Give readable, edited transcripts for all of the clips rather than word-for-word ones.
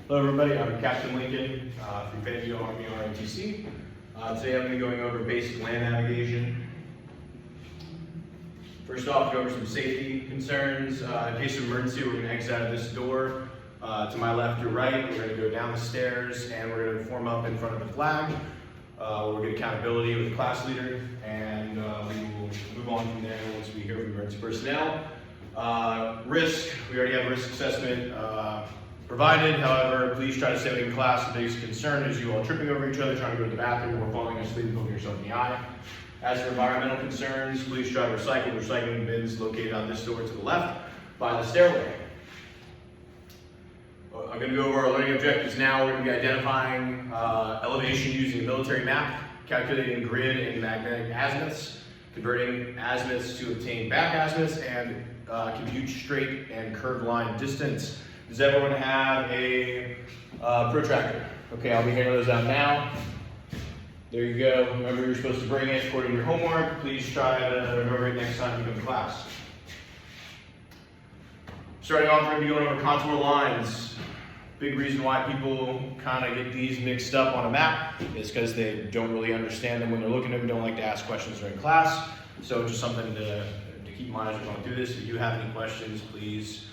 Hello everybody, I'm Captain Lincoln from CPT Army ROTC. Today I'm going to be going over basic land navigation. First off, go over some safety concerns. In case of emergency, we're going to exit out of this door. To my left or right, we're going to go down the stairs and we're going to form up in front of the flag. We'll get accountability with the class leader, and we will move on from there once we hear from emergency personnel. Risk, we already have a risk assessment provided. However, please try to stay away from class. The biggest concern is you all tripping over each other, trying to go to the bathroom, or falling asleep, poking yourself in the eye. As for environmental concerns, please try to recycle. The recycling bins located on this door to the left by the stairway. I'm going to go over our learning objectives now. We're going to be identifying elevation using a military map, calculating grid and magnetic azimuths, converting azimuths to obtain back azimuths, and compute straight and curved line distance. Does everyone have a protractor? Okay, I'll be handing those out now. There you go. Remember, you're supposed to bring it according to your homework. Please try to remember it next time you come to class. Starting off, we're going to be going over contour lines. Big reason why people kind of get these mixed up on a map is because they don't really understand them when they're looking at them, don't like to ask questions during class. So just something to keep in mind as we're going through this. If you have any questions, please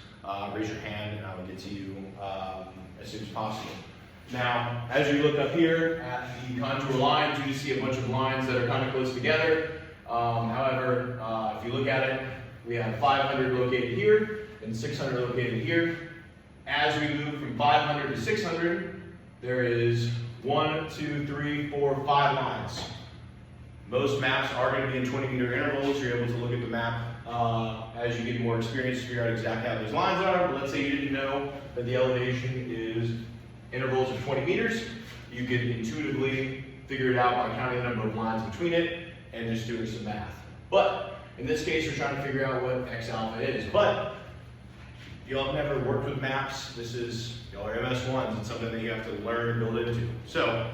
raise your hand and I will get to you as soon as possible. Now, as you look up here at the contour lines, you see a bunch of lines that are kind of close together. However, if you look at it, we have 500 located here and 600 located here. As we move from 500 to 600, there is 1, 2, 3, 4, 5 lines. Most maps are going to be in 20-meter intervals. You're able to look at the map as you get more experience to figure out exactly how those lines are. But let's say you didn't know that the elevation is intervals of 20 meters. You could intuitively figure it out by counting the number of lines between it and just doing some math. But in this case, we're trying to figure out what X alpha is. But y'all have never worked with maps. This is, y'all are MS1s. It's something that you have to learn and build into. So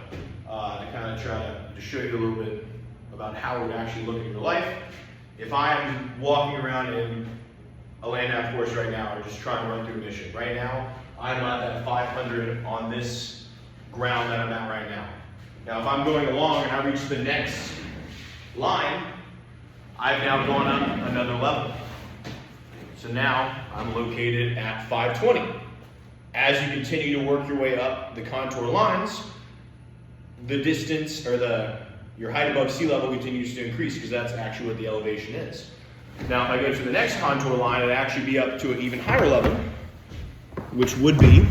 to kind of try to show you a little bit about how it would actually look in your life. If I'm walking around in a land nav course right now, or just trying to run through a mission, right now, I'm at that 500 on this ground that I'm at right now. Now, if I'm going along and I reach the next line, I've now gone up another level. So now I'm located at 520. As you continue to work your way up the contour lines, the distance or your height above sea level continues to increase because that's actually what the elevation is. Now, if I go to the next contour line, it'd actually be up to an even higher level, which would be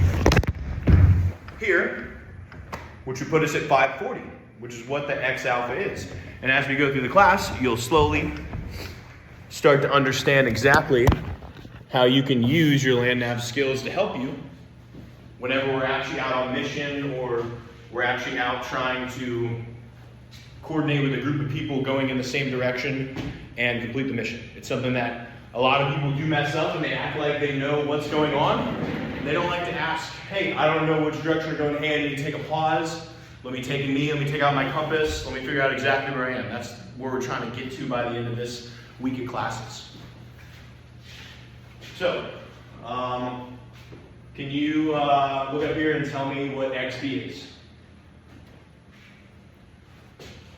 here, which would put us at 540, which is what the X alpha is. And as we go through the class, you'll slowly start to understand exactly how you can use your land nav skills to help you whenever we're actually out on mission or we're actually out trying to coordinate with a group of people going in the same direction and complete the mission. It's something that a lot of people do mess up and they act like they know what's going on. They don't like to ask, hey, I don't know which direction we're going, hey, I need to take a pause. Let me take out my compass. Let me figure out exactly where I am. That's where we're trying to get to by the end of this week of classes. So, can you look up here and tell me what XB is?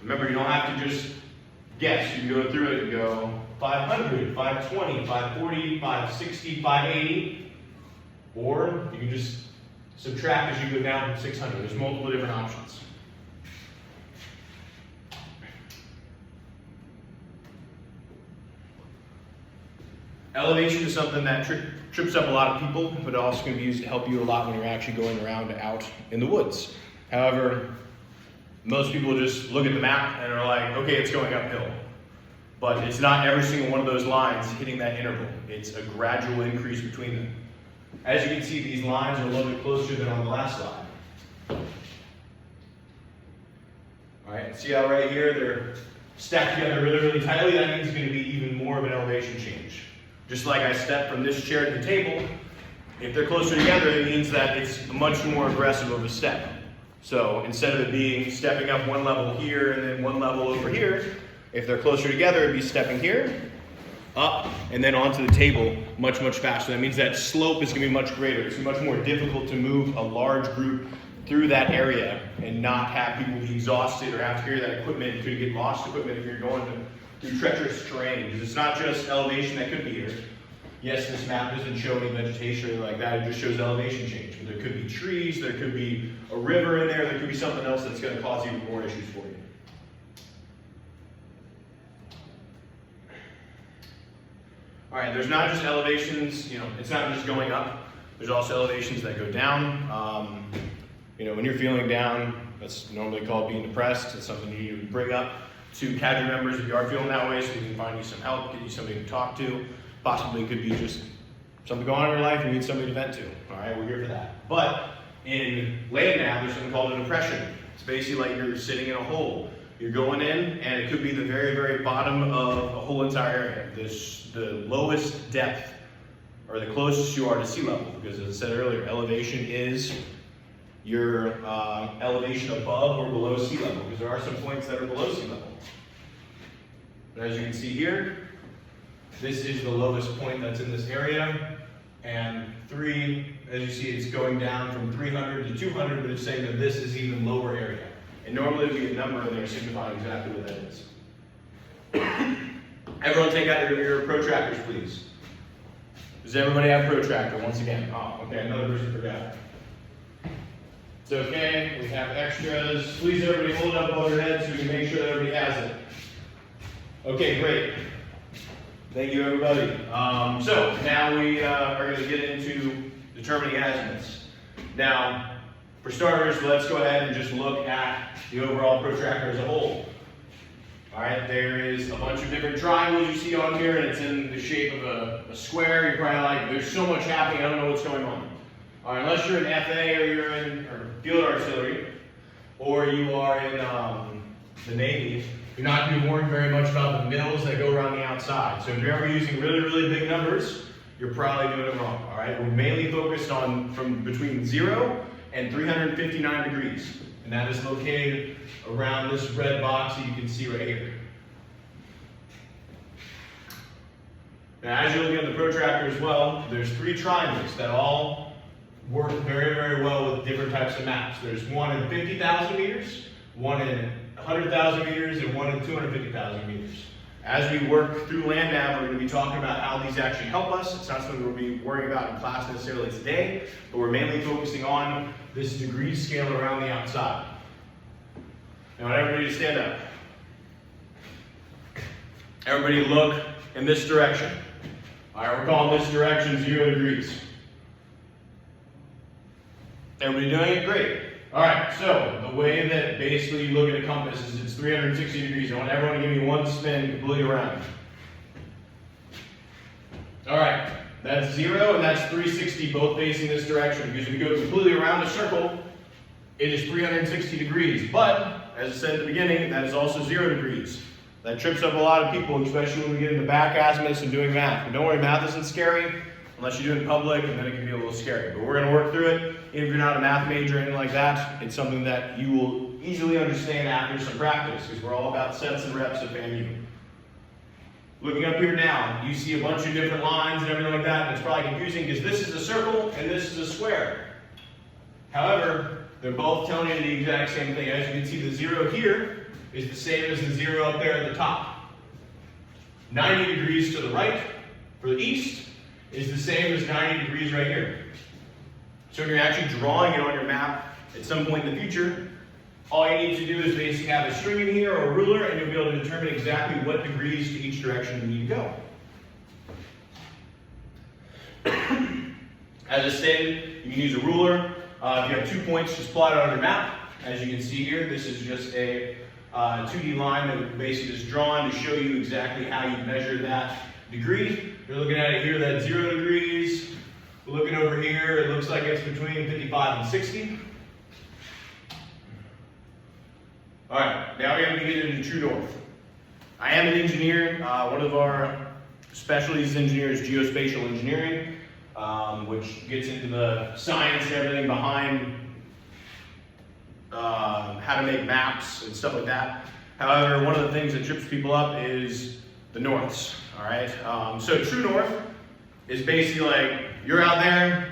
Remember, you don't have to just guess. You can go through it and go 500, 520, 540, 560, 580. Or you can just subtract as you go down from 600. There's multiple different options. Elevation is something that trips up a lot of people, but also can be used to help you a lot when you're actually going around out in the woods. However, most people just look at the map and are like, okay, it's going uphill. But it's not every single one of those lines hitting that interval. It's a gradual increase between them. As you can see, these lines are a little bit closer than on the last slide. All right, see how right here they're stacked together really, really tightly? That means it's going to be even more of an elevation change. Just like I stepped from this chair to the table, if they're closer together, it means that it's much more aggressive of a step. So instead of it being stepping up one level here and then one level over here, if they're closer together, it'd be stepping here, up, and then onto the table much, much faster. That means that slope is gonna be much greater. It's much more difficult to move a large group through that area and not have people be exhausted or have to carry that equipment. You could get lost equipment if you're going through treacherous terrain, because it's not just elevation that could be here. Yes, this map doesn't show any vegetation or anything like that, it just shows elevation change. But there could be trees, there could be a river in there could be something else that's gonna cause even more issues for you. All right, there's not just elevations, it's not just going up. There's also elevations that go down. When you're feeling down, that's normally called being depressed. It's something you need to bring up to cadre members if you are feeling that way, so we can find you some help, get you somebody to talk to. Possibly could be just something going on in your life you need somebody to vent to. All right, we're here for that. But in land nav, there's something called a depression. It's basically like you're sitting in a hole. You're going in, and it could be the very, very bottom of a whole entire area. The lowest depth, or the closest you are to sea level, because as I said earlier, elevation is your elevation above or below sea level, because there are some points that are below sea level. But as you can see here, this is the lowest point that's in this area, and as you see, it's going down from 300 to 200, but it's saying that this is even lower area. And normally there would be a number in there signifying exactly what that is. Everyone take out your protractors, please. Does everybody have protractor? Once again. Oh, okay, another person forgot. It's okay, we have extras. Please everybody hold it up above your head so we can make sure that everybody has it. Okay, great. Thank you, everybody. So now we are going to get into determining azimuths. Now, for starters, let's go ahead and just look at the overall protractor as a whole. All right, there is a bunch of different triangles you see on here, and it's in the shape of a square. You're probably like, there's so much happening, I don't know what's going on. All right, unless you're in FA or you're in field artillery, or you are in the Navy, you're not going to be worrying very much about the mills that go around the outside. So if you're ever using really, really big numbers, you're probably doing it wrong. All right, we're mainly focused on from between 0 and 359 degrees. And that is located around this red box that you can see right here. Now, as you're looking at the protractor as well, there's 3 triangles that all work very, very well with different types of maps. There's one in 50,000 meters, one in 100,000 meters, and one in 250,000 meters. As we work through land nav, we're going to be talking about how these actually help us. It's not something we'll be worrying about in class necessarily today, but we're mainly focusing on this degree scale around the outside. Now, I want everybody to stand up. Everybody look in this direction. All right, we're calling this direction 0 degrees. Everybody doing it? Great. All right, so the way that basically you look at a compass is it's 360 degrees. I want everyone to give me one spin completely around. All right, that's 0 and that's 360 both facing this direction, because if you go completely around the circle, it is 360 degrees. But, as I said at the beginning, that is also 0 degrees. That trips up a lot of people, especially when we get into back azimuths and doing math. But don't worry, math isn't scary unless you do it in public, and then it can be a little scary. But we're going to work through it. Even if you're not a math major or anything like that, it's something that you will easily understand after some practice, because we're all about sets and reps at FAMU. Looking up here now, you see a bunch of different lines and everything like that, and it's probably confusing because this is a circle and this is a square. However, they're both telling you the exact same thing. As you can see, the 0 here is the same as the 0 up there at the top. 90 degrees to the right for the east is the same as 90 degrees right here. So when you're actually drawing it on your map at some point in the future, all you need to do is basically have a string in here or a ruler, and you'll be able to determine exactly what degrees to each direction you need to go. As I stated, you can use a ruler. If you have 2 points, just plot it on your map. As you can see here, this is just a 2D line that basically is drawn to show you exactly how you measure that degree. You're looking at it here, that's 0 degrees. We're looking over here, it looks like it's between 55 and 60. All right, now we're going to get into true north. I am an engineer. One of our specialties in engineering is geospatial engineering, which gets into the science and everything behind how to make maps and stuff like that. However, one of the things that trips people up is the norths. All right, so true north is basically like, you're out there,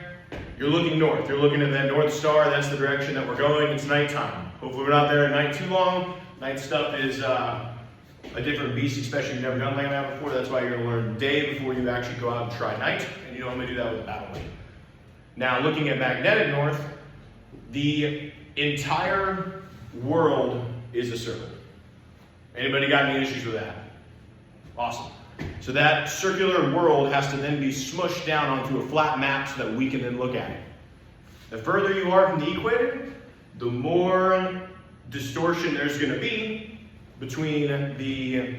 you're looking north. You're looking at that North Star, that's the direction that we're going. It's nighttime. Hopefully we're not there at night too long. Night stuff is a different beast, especially if you've never done land nav before. That's why you're gonna learn day before you actually go out and try night, and you don't only do that with battle weight. Now, looking at magnetic north, the entire world is a circle. Anybody got any issues with that? Awesome. So that circular world has to then be smushed down onto a flat map so that we can then look at it. The further you are from the equator, the more distortion there's going to be between the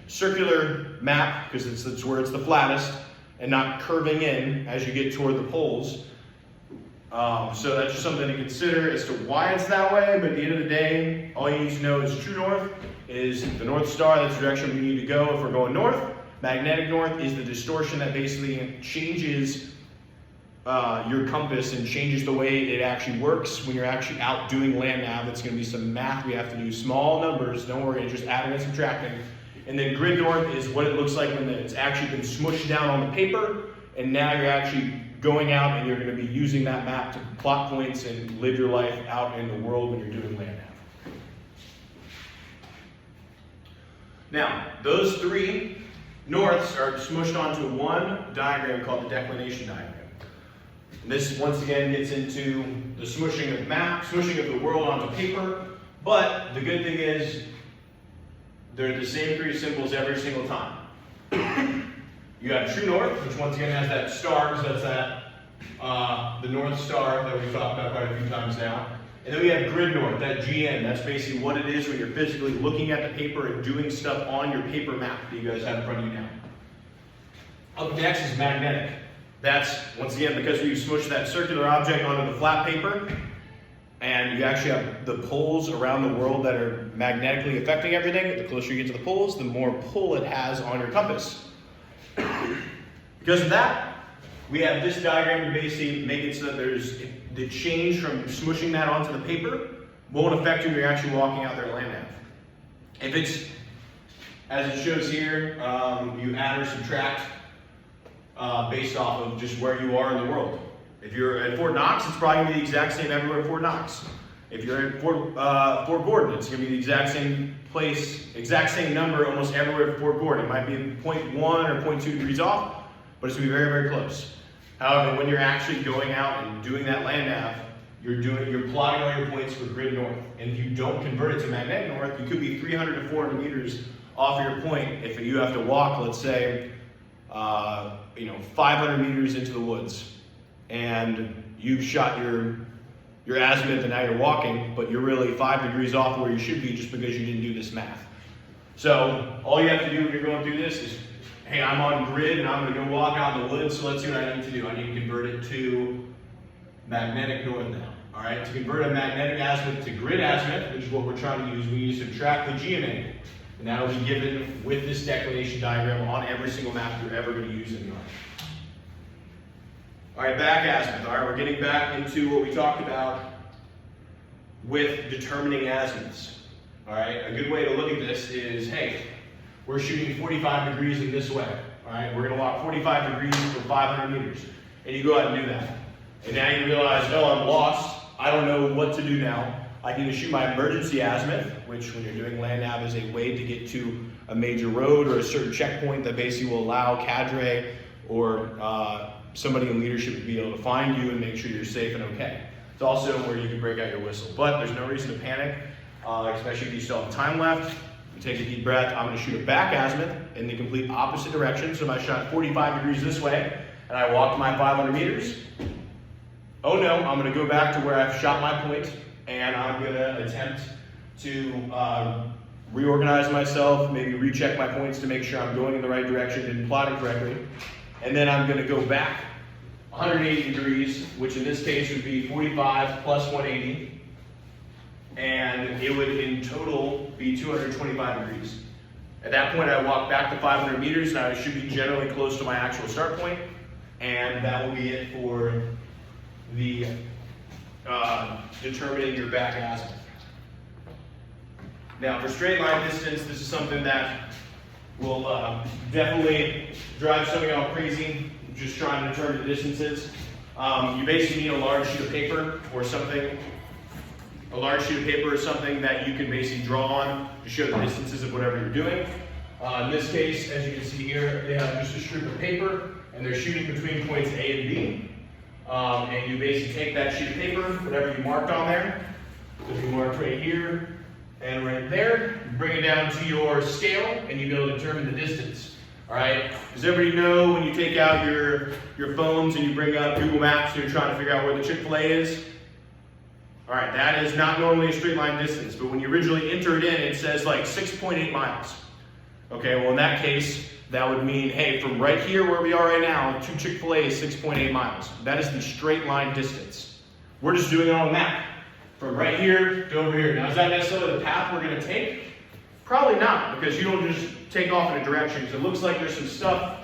circular map, because it's where it's the flattest, and not curving in as you get toward the poles. So that's just something to consider as to why it's that way, but at the end of the day, all you need to know is true north is the North Star, that's the direction we need to go if we're going north. Magnetic north is the distortion that basically changes your compass and changes the way it actually works when you're actually out doing land nav. It's going to be some math we have to do, small numbers, don't worry, just adding and subtracting. And then grid north is what it looks like when it's actually been smushed down on the paper, and now you're actually going out and you're going to be using that map to plot points and live your life out in the world when you're doing land nav. Now, those three norths are smushed onto one diagram called the declination diagram. And this, once again, gets into the smushing of smushing of the world onto paper, but the good thing is they're the same three symbols every single time. You have true north, which once again has that star, because that's the North Star that we've talked about quite a few times now. And then we have grid north, that GN. That's basically what it is when you're physically looking at the paper and doing stuff on your paper map that you guys have in front of you now. Up next is magnetic. That's, once again, because we smushed that circular object onto the flat paper, and you actually have the poles around the world that are magnetically affecting everything. The closer you get to the poles, the more pull it has on your compass. Because of that, we have this diagram to basically make it so that there's the change from smushing that onto the paper won't affect you when you're actually walking out there land nav. If it's, as it shows here, you add or subtract based off of just where you are in the world. If you're at Fort Knox, it's probably going to be the exact same everywhere at Fort Knox. If you're at Fort Gordon, it's going to be the exact same place, exact same number almost everywhere at Fort Gordon. It might be 0.1 or 0.2 degrees off, but it's going to be very, very close. However, when you're actually going out and doing that land nav, you're plotting all your points for grid north. And if you don't convert it to magnetic north, you could be 300 to 400 meters off your point if you have to walk, let's say, 500 meters into the woods, and you've shot your azimuth and now you're walking, but you're really 5 degrees off where you should be just because you didn't do this math. So all you have to do when you're going through this is, hey, I'm on grid and I'm going to go walk out in the woods, so let's see what I need to do. I need to convert it to magnetic north now. All right, to convert a magnetic azimuth to grid azimuth, which is what we're trying to use, we need to subtract the GMA. And that will be given with this declination diagram on every single map you're ever going to use in the Army. All right, back azimuth. All right, we're getting back into what we talked about with determining azimuths. All right, a good way to look at this is, hey, we're shooting 45 degrees in this way. All right, we're going to walk 45 degrees for 500 meters. And you go out and do that. And now you realize, oh, I'm lost. I don't know what to do now. I can either shoot my emergency azimuth, which when you're doing land nav is a way to get to a major road or a certain checkpoint that basically will allow cadre or somebody in leadership to be able to find you and make sure you're safe and okay. It's also where you can break out your whistle. But there's no reason to panic, especially if you still have time left. You take a deep breath. I'm going to shoot a back azimuth in the complete opposite direction. So if I shot 45 degrees this way and I walked my 500 meters, oh no, I'm going to go back to where I've shot my point, and I'm going to attempt to reorganize myself, maybe recheck my points to make sure I'm going in the right direction and plotting correctly. And then I'm going to go back 180 degrees, which in this case would be 45 plus 180. And it would in total be 225 degrees. At that point, I walk back to 500 meters, and I should be generally close to my actual start point. And that will be it for the determining your back azimuth. Now, for straight line distance, this is something that will definitely drive some of y'all crazy. just trying to determine the distances. You basically need a large sheet of paper or something. A large sheet of paper is something that you can basically draw on to show the distances of whatever you're doing. In this case, as you can see here, they have just a strip of paper and they're shooting between points A and B. And you basically take that sheet of paper, whatever you marked on there, so you marked right here and right there, bring it down to your scale and you'll be able to determine the distance. All right, does everybody know when you take out your phones and you bring up Google Maps and you're trying to figure out where the Chick-fil-A is? All right, that is not normally a straight line distance, but when you originally enter it in, it says like 6.8 miles. Okay, well in that case, that would mean, hey, from right here where we are right now to Chick-fil-A is 6.8 miles. That is the straight line distance. We're just doing it on a map. From right here to over here. Now, is that necessarily the path we're gonna take? Probably not, because you don't just take off in a direction. Because it looks like there's some stuff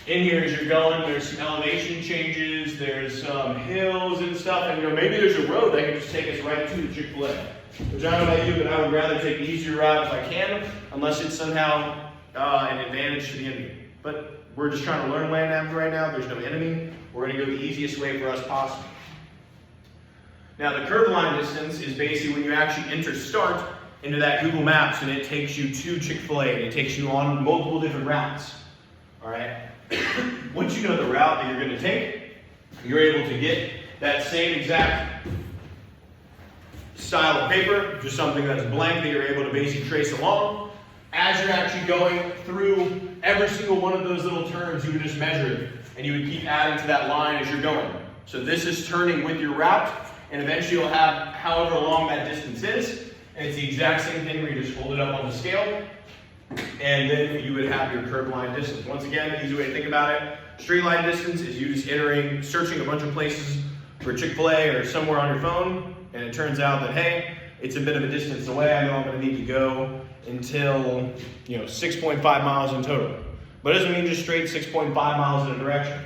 in here as you're going. There's some elevation changes, there's some hills and stuff, and maybe there's a road that can just take us right to the Chick-fil-A. Which I don't know about you, but I would rather take the easier route if I can, unless it's somehow an advantage to the enemy. But we're just trying to learn land nav right now. There's no enemy. We're going to go the easiest way for us possible. Now the curved line distance is basically when you actually enter start into that Google Maps and it takes you to Chick-fil-A and it takes you on multiple different routes. All right. Once you know the route that you're going to take, you're able to get that same exact style of paper, just something that's blank that you're able to basically trace along. As you're actually going through every single one of those little turns, you would just measure it and you would keep adding to that line as you're going. So this is turning with your route, and eventually you'll have however long that distance is, and it's the exact same thing where you just hold it up on the scale, and then you would have your curved line distance. Once again, the easy way to think about it, straight line distance is you just searching a bunch of places for Chick-fil-A or somewhere on your phone, and it turns out that, hey, it's a bit of a distance away. I know I'm going to need to go until 6.5 miles in total. But it doesn't mean just straight 6.5 miles in a direction.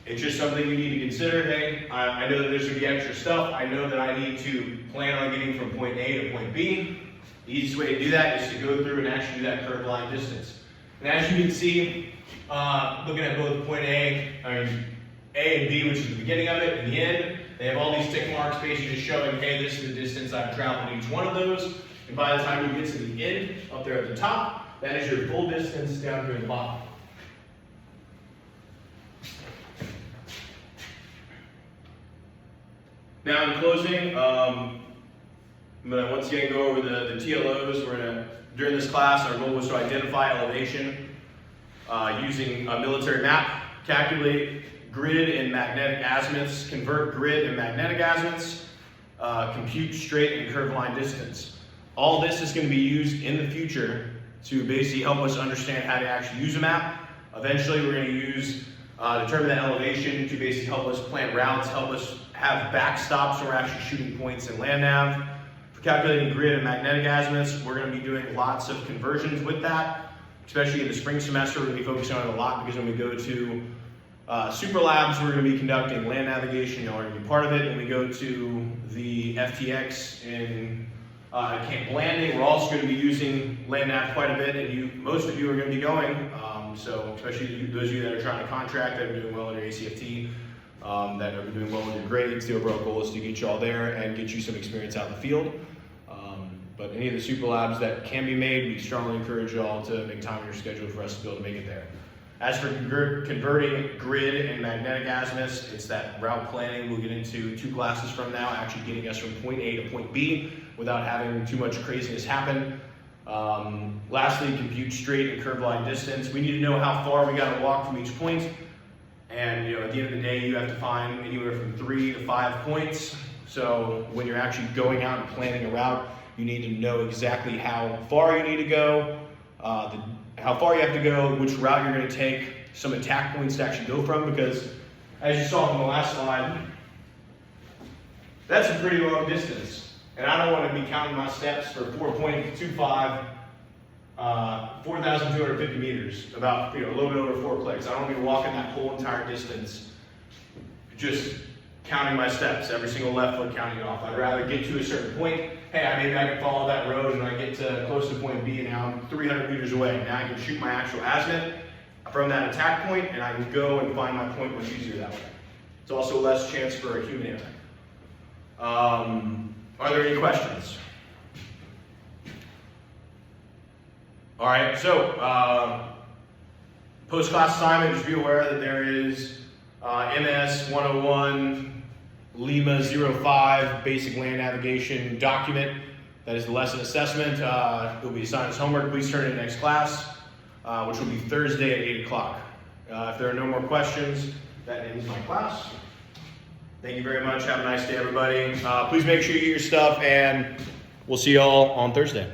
It's just something you need to consider. Hey, I know that there's going to be extra stuff. I know that I need to plan on getting from point A to point B. The easiest way to do that is to go through and actually do that curved line distance. And as you can see, looking at both point A and B, which is the beginning of it, and the end, they have all these tick marks basically just showing, hey, this is the distance I've traveled each one of those. And by the time you get to the end, up there at the top, that is your full distance down here at the bottom. Now in closing, I'm going to once again go over the TLOs. During this class, our goal was to identify elevation using a military map, calculate grid and magnetic azimuths, convert grid and magnetic azimuths, compute straight and curved line distance. All this is going to be used in the future to basically help us understand how to actually use a map. Eventually, we're going to use determine that elevation to basically help us plan routes, help us have backstops when we're actually shooting points in land nav. For calculating grid and magnetic azimuths, we're going to be doing lots of conversions with that, especially in the spring semester. We're going to be focusing on it a lot because when we go to Super Labs, we're going to be conducting land navigation. You'll already be part of it. When we go to the FTX in Camp Landing, we're also going to be using land nav quite a bit, and most of you are going to be going. So especially those of you that are trying to contract, that are doing well in your ACFT, that are doing well with your grades, the overall goal is to get you all there and get you some experience out in the field. But any of the Super Labs that can be made, we strongly encourage you all to make time in your schedule for us to be able to make it there. As for converting grid and magnetic azimuths, it's that route planning we'll get into 2 classes from now, actually getting us from point A to point B without having too much craziness happen. Lastly, compute straight and curved line distance. We need to know how far we got to walk from each point. And at the end of the day, you have to find anywhere from 3 to 5 points. So when you're actually going out and planning a route, you need to know exactly how far you need to go, how far you have to go, which route you're going to take, some attack points to actually go from, because as you saw from the last slide, that's a pretty long distance. And I don't want to be counting my steps for 4.25, 4,250 meters, about a little bit over 4 clicks. I don't want to be walking that whole entire distance, just counting my steps, every single left foot counting it off. I'd rather get to a certain point. Hey, maybe I can follow that road and I get to close to point B and now I'm 300 meters away. Now I can shoot my actual azimuth. from that attack point, and I can go and find my point much easier that way. It's also less chance for a human error. Are there any questions? All right, so post-class assignment, just be aware that there is MS 101 Lima 05 basic land navigation document. That is the lesson assessment. It will be assigned as homework. Please turn it in next class, which will be Thursday at 8 o'clock. If there are no more questions, that ends my class. Thank you very much. Have a nice day, everybody. Please make sure you get your stuff, and we'll see you all on Thursday.